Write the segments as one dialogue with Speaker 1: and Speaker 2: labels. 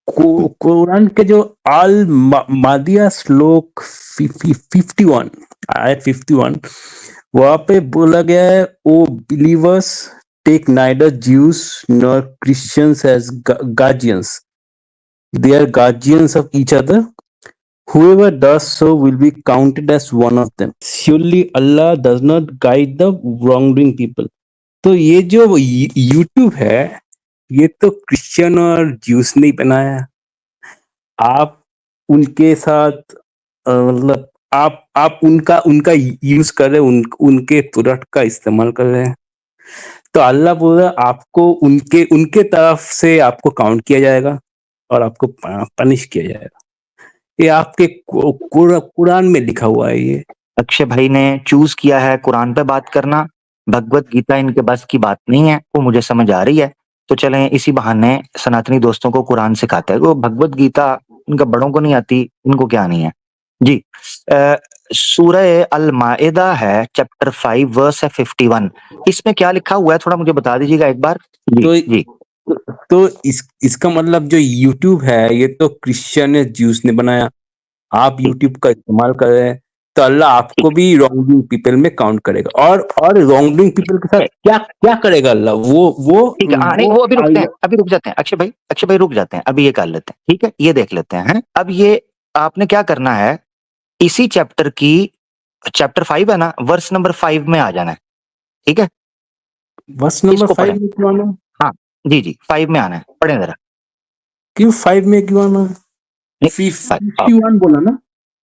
Speaker 1: قرآن کے جو آل مادیہ سلوک 51 آیت 51 وہاں پہ بولا گیا ہے O believers take neither Jews nor Christians as guardians they are guardians of each other. Whoever does so will be counted as one of them. Surely Allah does not guide the wrongdoing people. تو یہ جو YouTube ہے یہ تو Christian اور Jews نے بنایا. آپ ان کے ساتھ مطلب آپ ان کا یوز کر رہے ہیں, ان کے پروڈکٹ کا استعمال کر رہے ہیں. تو اللہ بول رہا ہے آپ کو ان کے طرف سے آپ کو کاؤنٹ کیا جائے گا اور آپ کو پنش کیا جائے گا. یہ آپ کے قرآن میں لکھا ہوا ہے. یہ
Speaker 2: اکشے بھائی نے چوز کیا ہے قرآن پہ بات کرنا, بھگوت گیتا ان کے بس کی بات نہیں ہے, وہ مجھے سمجھ آ رہی ہے. تو چلیں اسی بہانے سناتنی دوستوں کو قرآن سکھاتے ہیں. وہ بھگوت گیتا ان کا بڑوں کو نہیں آتی, ان کو کیا نہیں ہے جی. سورہ المائدہ ہے چیپٹر 5 ورس 51. اس میں کیا لکھا ہوا ہے تھوڑا مجھے بتا دیجیے گا ایک بار. جی جی.
Speaker 1: تو اس کا مطلب جو یوٹیوب ہے یہ تو کرسچن جیوس نے بنایا, آپ یوٹیوب کا استعمال کر رہے ہیں, تو اللہ آپ کو بھی رانگ ڈوئنگ پیپل میں کاؤنٹ کرے گا. اور رانگ ڈوئنگ پیپل کے ساتھ کیا کرے گا اللہ,
Speaker 2: ٹھیک ہے. نہیں وہ ابھی رکتے ہیں, ابھی رک جاتے ہیں اکشے بھائی رک جاتے ہیں, ابھی یہ کر لیتے ہیں. ٹھیک ہے یہ دیکھ لیتے ہیں. اب یہ آپ نے کیا کرنا ہے, اسی چیپٹر کی چیپٹر 5 ہے نا, ورس نمبر 5 میں آ جانا ہے. ٹھیک ہے
Speaker 1: ورس
Speaker 2: اس
Speaker 1: نمبر
Speaker 2: کو
Speaker 1: 5
Speaker 2: پڑھیں.
Speaker 1: میں کیوں آنا؟
Speaker 2: ہاں جی جی 5 میں آنا ہے, پڑھیں ذرا.
Speaker 1: کیوں 5 میں کیوں آنا؟ 51 بولا نا.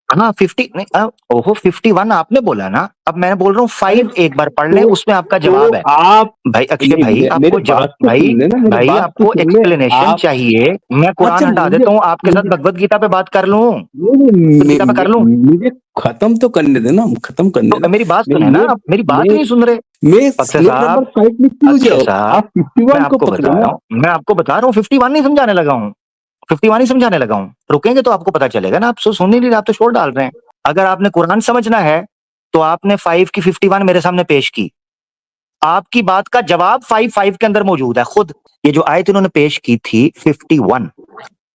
Speaker 2: ہاں 50 نہیں, اوہو 51 آپ نے بولا نا, اب میں بول رہا ہوں 5 ایک بار پڑھ لیں, اس میں آپ کا جواب ہے.
Speaker 1: آپ
Speaker 2: بھائی اکشے بھائی آپ
Speaker 1: میری
Speaker 2: کو جواب,
Speaker 1: بات تو سن لیں نا, میری
Speaker 2: بھائی
Speaker 1: بات
Speaker 2: آپ
Speaker 1: تو
Speaker 2: کو
Speaker 1: سن لیں.
Speaker 2: ایکسپلینیشن
Speaker 1: آپ
Speaker 2: چاہیے. میں قرآن
Speaker 1: اچھا
Speaker 2: ہٹا دیتا ہوں, آپ کے ساتھ بھگوت گیتا پہ بات کر لوں, بھگوت گیتا پہ کر لوں.
Speaker 1: مجھے ختم تو کرنے دینا, ختم کرنے
Speaker 2: تو
Speaker 1: دینا.
Speaker 2: میری بات سنیں نا, آپ میری بات نہیں سن رہے. اکشے
Speaker 1: سلوک
Speaker 2: صاحب,
Speaker 1: نمبر 5 میں کیوں
Speaker 2: اکشے
Speaker 1: جاؤ,
Speaker 2: صاحب
Speaker 1: آپ
Speaker 2: میں
Speaker 1: 51
Speaker 2: آپ
Speaker 1: کو
Speaker 2: کو
Speaker 1: پکڑو
Speaker 2: بتا رہا
Speaker 1: نا.
Speaker 2: ہوں, میں آپ کو بتا رہا ہوں 51 نہیں سمجھانے لگا ہوں, 51 ہی سمجھانے لگا ہوں. رکیں گے تو آپ کو پتا چلے گا نا, آپ سن نہیں رہے, آپ تو شور ڈال رہے ہیں. اگر آپ نے قرآن سمجھنا ہے تو آپ نے 5 کی 51 میرے سامنے پیش کی. آپ کی بات کا جواب 5 کے اندر موجود ہے. خود یہ جو آیت انہوں نے پیش کی تھی 51,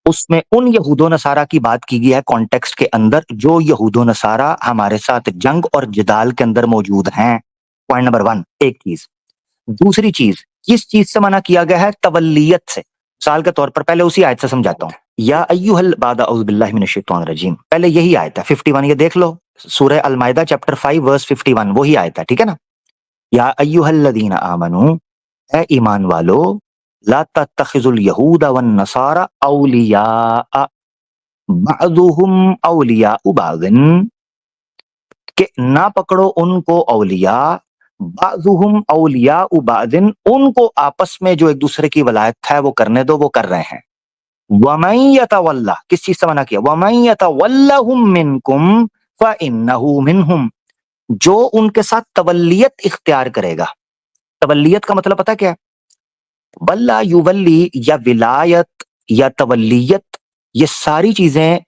Speaker 2: اس میں ان یہود و نصارہ کی بات کی گئی ہے کانٹیکسٹ کے اندر, جو یہود و نصارہ ہمارے ساتھ جنگ اور جدال کے اندر موجود ہیں. پوائنٹ نمبر 1 ایک چیز. دوسری چیز, کس چیز سے منع کیا گیا ہے؟ تولیت سے. مثال کے طور پر پہلے اسی آیت سے سمجھاتا ہوں. یا ایھا بعد اعوذ باللہ من الشیطان الرجیم, پہلے یہی آیت ہے 51, یہ دیکھ لو سورہ المائدہ چیپٹر 5 ورس 51, وہی آیت ہے. ٹھیک ہے نا. یا ایھا الذین آمنوا, اے ایمان والو, لا تتخذوا اليہود والنصارى اولیاء بعضهم اولیاء بعض, کہ نہ پکڑو ان کو اولیاء, بعضهم اولیاء بعض, ان کو آپس میں جو ایک دوسرے کی ولایت ہے وہ کرنے دو, وہ کر رہے ہیں. وَمَن يَتَوَلَّ, کس چیز سے منع کیا؟ وَمَن يَتَوَلَّهُم مِّنكُمْ فَإِنَّهُ مِنْهُمْ, جو ان کے ساتھ تولیت اختیار کرے گا. تولیت کا مطلب پتہ کیا ہے؟ ولا یولی, یا ولایت یا تولیت, یہ ساری چیزیں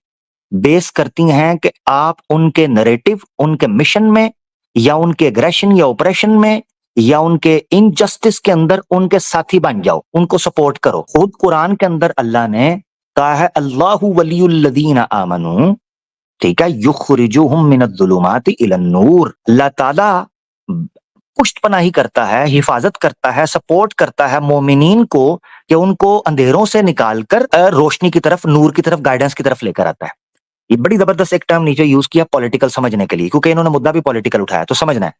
Speaker 2: بیس کرتی ہیں کہ آپ ان کے نریٹو, ان کے مشن میں, یا ان کے اگریشن یا اوپریشن میں, یا ان کے انجسٹس کے اندر ان کے ساتھی بن جاؤ, ان کو سپورٹ کرو. خود قرآن کے اندر اللہ نے کہا ہے اللہ ولی الذین آمنوا, ٹھیک ہے, یخرجوہم من الظلمات الی النور. اللہ تعالی پشت پناہی کرتا ہے, حفاظت کرتا ہے, سپورٹ کرتا ہے مومنین کو, کہ ان کو اندھیروں سے نکال کر روشنی کی طرف, نور کی طرف, گائیڈنس کی طرف لے کر آتا ہے. یہ بڑی زبردست ایک ٹرم نیچے یوز کیا پولیٹیکل سمجھنے کے لیے, کیونکہ انہوں نے مدعا بھی پولیٹیکل اٹھایا. تو سمجھنا ہے,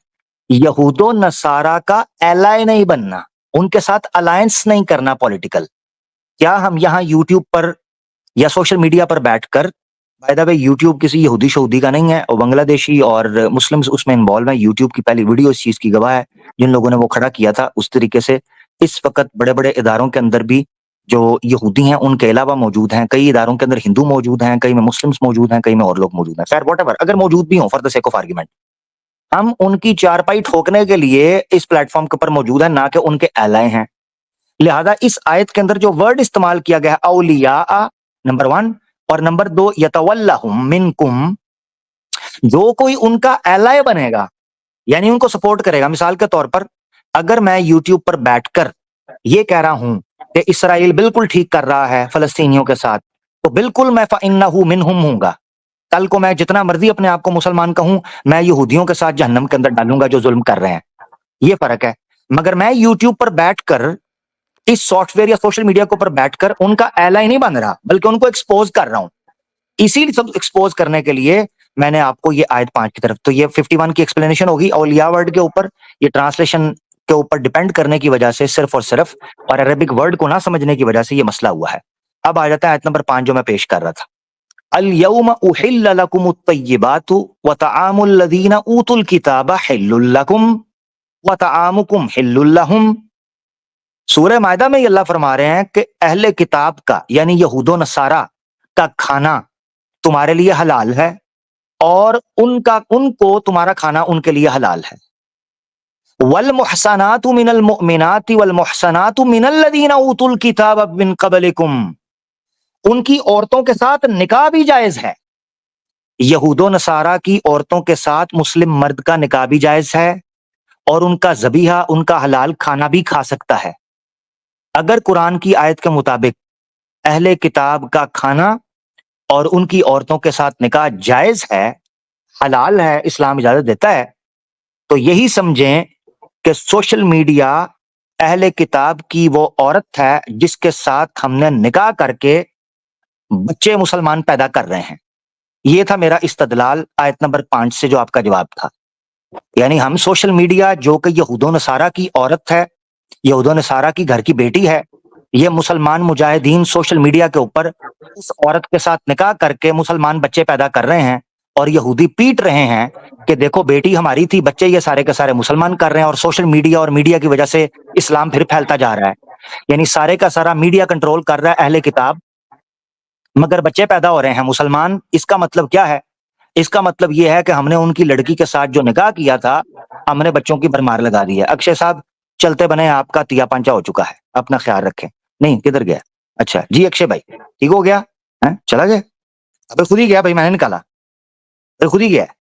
Speaker 2: یہود و نصارہ کا ایلائی نہیں بننا, ان کے ساتھ الائنس نہیں کرنا پولیٹیکل. کیا ہم یہاں یوٹیوب پر یا سوشل میڈیا پر بیٹھ کر, بائی دا وے یوٹیوب کسی یہودی شہودی کا نہیں ہے, اور بنگلہ دیشی اور مسلمز اس میں انوالو ہیں. یوٹیوب کی پہلی ویڈیو اس چیز کی گواہ ہے, جن لوگوں نے وہ کھڑا کیا تھا. اس طریقے سے اس وقت بڑے بڑے اداروں کے اندر بھی جو یہودی ہیں ان کے علاوہ موجود ہیں, کئی اداروں کے اندر ہندو موجود ہیں, کئی میں مسلمز موجود ہیں, کئی میں اور لوگ موجود ہیں. خیر واٹ ایور, اگر موجود بھی ہوں for the sake of argument, ہم ان کی چارپائی ٹھوکنے کے لیے اس پلیٹ فارم کے اوپر موجود ہیں, نہ کہ ان کے ایلائے ہیں. لہذا اس آیت کے اندر جو ورڈ استعمال کیا گیا ہے اولیاء, نمبر 1, اور نمبر 2 یتولہم منکم, جو کوئی ان کا ایلائے بنے گا, یعنی ان کو سپورٹ کرے گا. مثال کے طور پر اگر میں یوٹیوب پر بیٹھ کر یہ کہہ رہا ہوں کہ اسرائیل بالکل ٹھیک کر رہا ہے فلسطینیوں کے ساتھ, تو بالکل میں فَإِنَّهُ مِنْهُمْ ہوں گا. کل کو میں جتنا مرضی اپنے آپ کو مسلمان کہوں, میں یہودیوں کے ساتھ جہنم کے اندر ڈالوں گا جو ظلم کر رہے ہیں. یہ فرق ہے. مگر میں یوٹیوب پر بیٹھ کر اس سافٹ ویئر یا سوشل میڈیا کے اوپر بیٹھ کر ان کا ایلائی نہیں بن رہا, بلکہ ان کو ایکسپوز کر رہا ہوں. اسی لیے سب ایکسپوز کرنے کے لیے میں نے آپ کو یہ آیت 5 کی طرف, تو یہ 51 کی ایکسپلینیشن ہوگی اولیاء ورڈ کے اوپر, یہ ٹرانسلیشن کے اوپر ڈیپینڈ کرنے کی وجہ سے صرف اور صرف, اور عربک ورڈ کو نہ سمجھنے کی وجہ سے یہ مسئلہ ہوا ہے. اب آ جاتا ہے آیت نمبر 5 جو میں پیش کر رہا تھا. اليوم احل لكم الطيبات وطعام الذين اوتوا الكتاب حل لكم وطعامكم حل لهم. سورہ مائدہ میں یہ اللہ فرما رہے ہیں کہ اہل کتاب کا یعنی یہود و نصارہ کا کھانا تمہارے لیے حلال ہے, اور ان کو تمہارا کھانا ان کے لیے حلال ہے. والمحصنات من المؤمنات والمحصنات من الذين اوتوا الكتاب من قبلكم, ان کی عورتوں کے ساتھ نکاح بھی جائز ہے. یہود و نصارہ کی عورتوں کے ساتھ مسلم مرد کا نکاح بھی جائز ہے, اور ان کا ذبیحہ, ان کا حلال کھانا بھی کھا سکتا ہے. اگر قرآن کی آیت کے مطابق اہل کتاب کا کھانا اور ان کی عورتوں کے ساتھ نکاح جائز ہے, حلال ہے, اسلام اجازت دیتا ہے, تو یہی سمجھیں کہ سوشل میڈیا اہل کتاب کی وہ عورت ہے جس کے ساتھ ہم نے نکاح کر کے بچے مسلمان پیدا کر رہے ہیں. یہ تھا میرا استدلال آیت نمبر 5 سے جو آپ کا جواب تھا. یعنی ہم سوشل میڈیا جو کہ یہود و نصارہ کی عورت ہے, یہود و نصارہ کی گھر کی بیٹی ہے, یہ مسلمان مجاہدین سوشل میڈیا کے اوپر اس عورت کے ساتھ نکاح کر کے مسلمان بچے پیدا کر رہے ہیں, اور یہودی پیٹ رہے ہیں کہ دیکھو بیٹی ہماری تھی, بچے یہ سارے کے سارے مسلمان کر رہے ہیں, اور سوشل میڈیا اور میڈیا کی وجہ سے اسلام پھر پھیلتا جا رہا ہے. یعنی سارے کا سارا میڈیا کنٹرول کر رہا ہے اہل کتاب, مگر بچے پیدا ہو رہے ہیں مسلمان. اس کا مطلب کیا ہے؟ اس کا مطلب یہ ہے کہ ہم نے ان کی لڑکی کے ساتھ جو نکاح کیا تھا, ہم نے بچوں کی بھرمار لگا دی ہے. اکشے صاحب چلتے بنے, آپ کا تیا پانچا ہو چکا ہے, اپنا خیال رکھیں. نہیں کدھر گیا؟ اچھا جی اکشے بھائی ٹھیک ہو گیا, چلا گیا؟ ابھی خود ہی گیا بھائی, میں نے نکالا, خود ہی گیا.